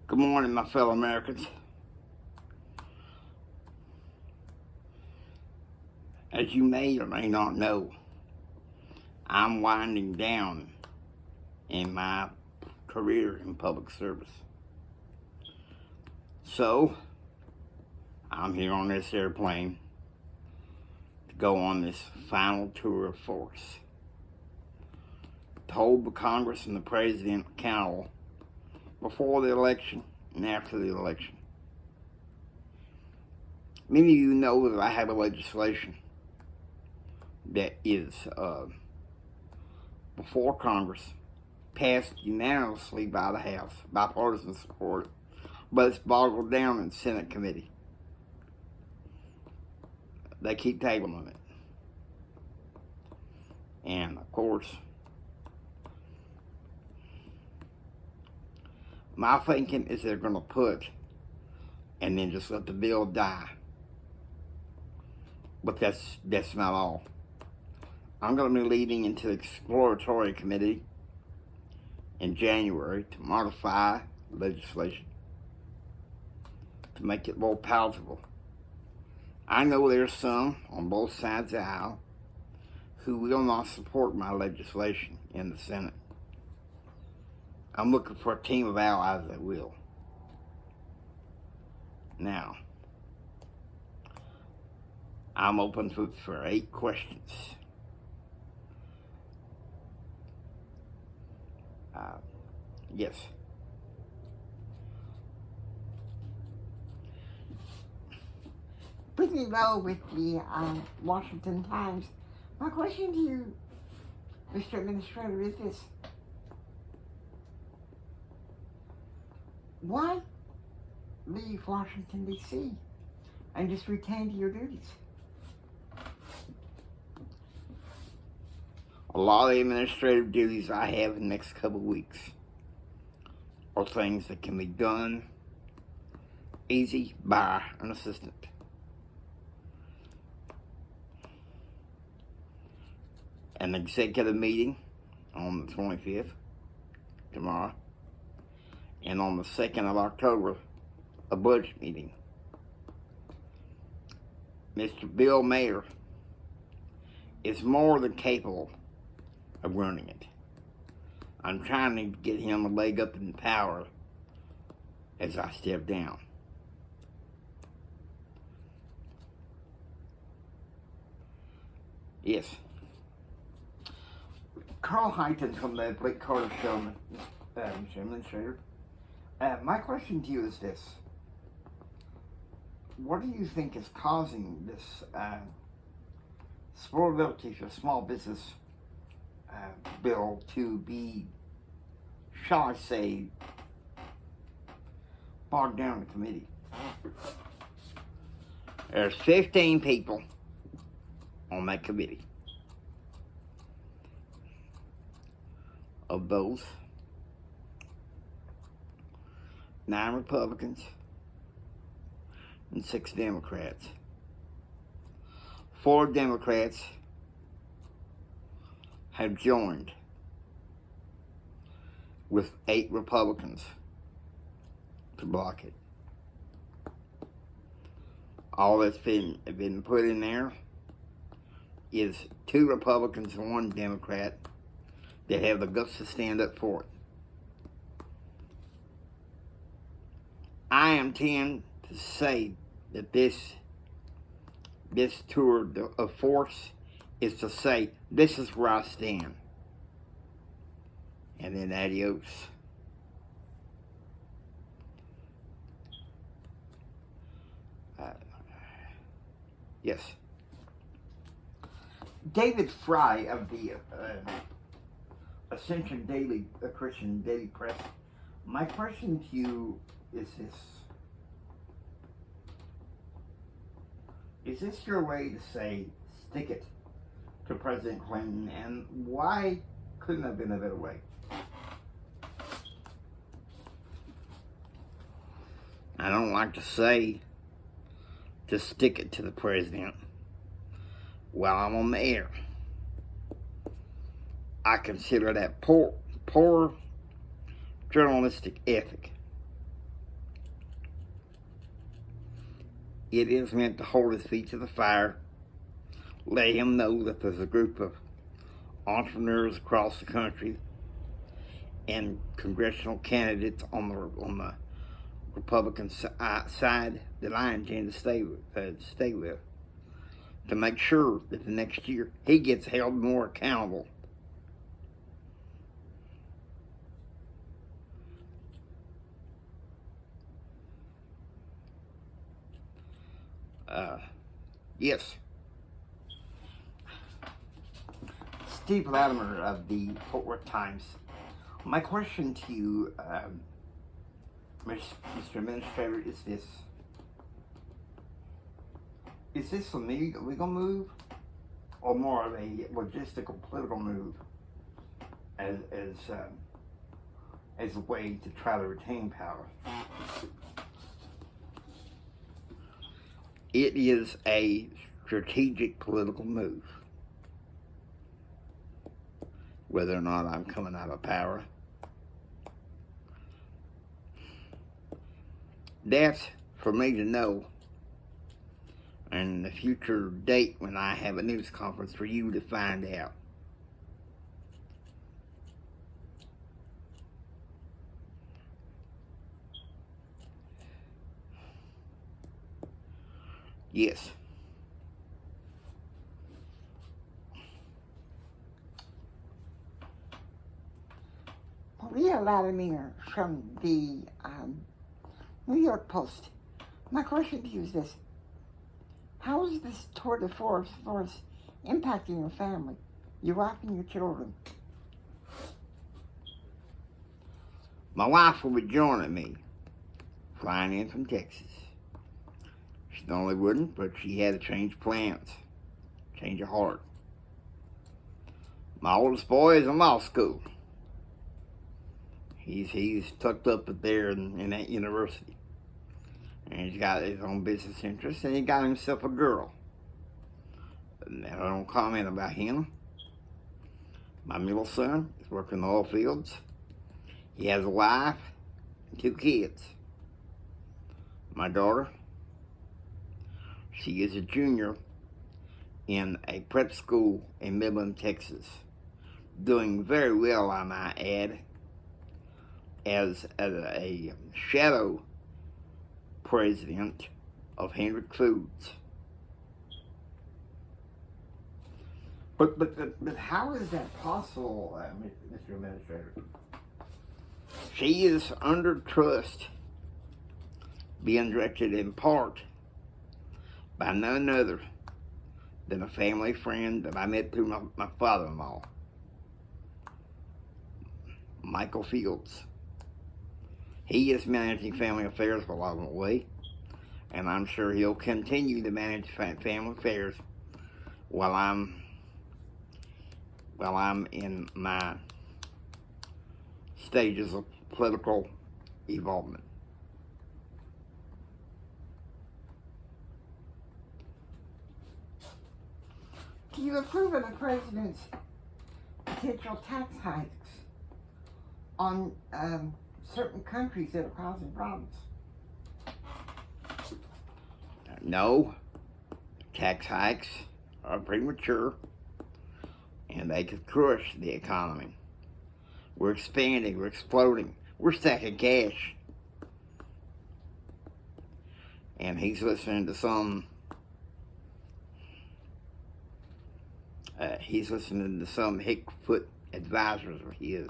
Good morning, my fellow Americans. As you may or may not know, I'm winding down in my career in public service. So, I'm here on this airplane to go on this final tour of force, to hold the Congress and the President accountable before the election and after the election. Many of you know that I have a legislation that is before Congress, passed unanimously by the House, bipartisan support, but it's boggled down in Senate committee. They keep tabling it. And of course, my thinking is they're going to put and then just let the bill die. But that's not all. I'm going to be leading into the exploratory committee in January to modify legislation to make it more palatable. I know there's some on both sides of the aisle who will not support my legislation in the Senate. I'm looking for a team of allies that will. Now, I'm open for 8 questions. Yes. Pretty low with the Washington Times. My question to you, Mr. Administrator, is this. Why leave Washington DC and just return to your duties? A lot of the administrative duties I have in the next couple of weeks are things that can be done easy by an assistant. An executive meeting on the 25th, tomorrow, and on the 2nd of October, a budget meeting. Mr. Bill Mayer is more than capable of running it. I'm trying to get him a leg up in power as I step down. Yes. Carl Hyten from the Blake Carter Show, Mr. Administrator. My question to you is this. What do you think is causing this supportability for small business bill to be, shall I say, bogged down in committee? There's 15 people on that committee. Of those, 9 Republicans and 6 Democrats. 4 Democrats have joined with 8 Republicans to block it. All that's been put in there is 2 Republicans and 1 Democrat that have the guts to stand up for it. I intend to say that this tour of force is to say, this is where I stand. And then adios. Yes. David Fry of the Ascension Daily, Christian Daily Press. My question to you is this. Is this your way to say, stick it to President Clinton, and why couldn't it have been a better way? I don't like to say, to stick it to the president while I'm on the air. I consider that poor journalistic ethic. It is meant to hold his feet to the fire, let him know that there's a group of entrepreneurs across the country and congressional candidates on the Republican side that I intend to stay with, to make sure that the next year he gets held more accountable. Yes. Steve Latimer of the Fort Worth Times. My question to you, Mr. Administrator, is this. Is this a legal move or more of a logistical political move as a way to try to retain power? It is a strategic political move. Whether or not I'm coming out of power, that's for me to know, and the future date when I have a news conference for you to find out. Yes. Maria Latimer from the New York Post. My question to you is this. How is this tour de force impacting your family, your wife and your children? My wife will be joining me, flying in from Texas. She normally wouldn't, but she had to change plans, change of heart. My oldest boy is in law school. He's tucked up there in that university. And he's got his own business interests, and he got himself a girl. And I don't comment about him. My middle son is working in the oil fields. He has a wife and 2 kids. My daughter, she is a junior in a prep school in Midland, Texas. Doing very well, I might add, as a shadow president of Hendrick Foods. But how is that possible, Mr. Administrator? She is under trust, being directed in part by none other than a family friend that I met through my father-in-law, Michael Fields. He is managing family affairs while I'm away, and I'm sure he'll continue to manage family affairs while I'm in my stages of political involvement. Do you approve of the president's potential tax hikes on certain countries that are causing problems? No. Tax hikes are premature, and they could crush the economy. We're expanding, we're exploding, we're stacking cash. And he's listening to some Hickfoot advisors of his.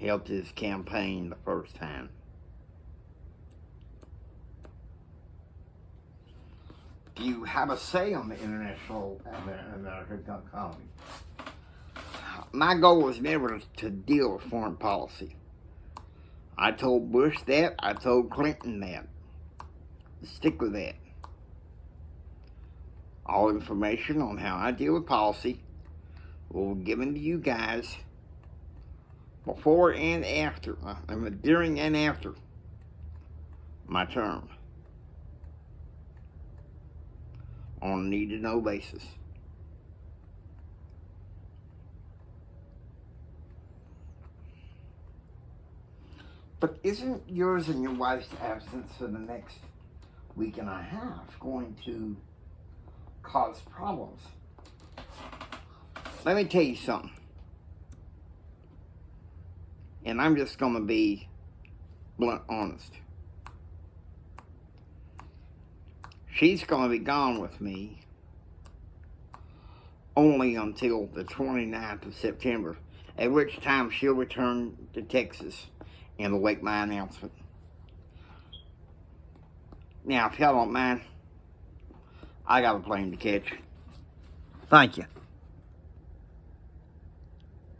Helped his campaign the first time. Do you have a say on the international American economy? My goal was never to deal with foreign policy. I told Bush that, I told Clinton that. Stick with that. All information on how I deal with policy will be given to you guys before and after, during and after my term, on a need-to-know basis. But isn't yours and your wife's absence for the next week and a half going to cause problems. Let me tell you something. And I'm just going to be blunt honest. She's going to be gone with me only until the 29th of September, at which time she'll return to Texas and await my announcement. Now, if y'all don't mind, I got a plane to catch. Thank you.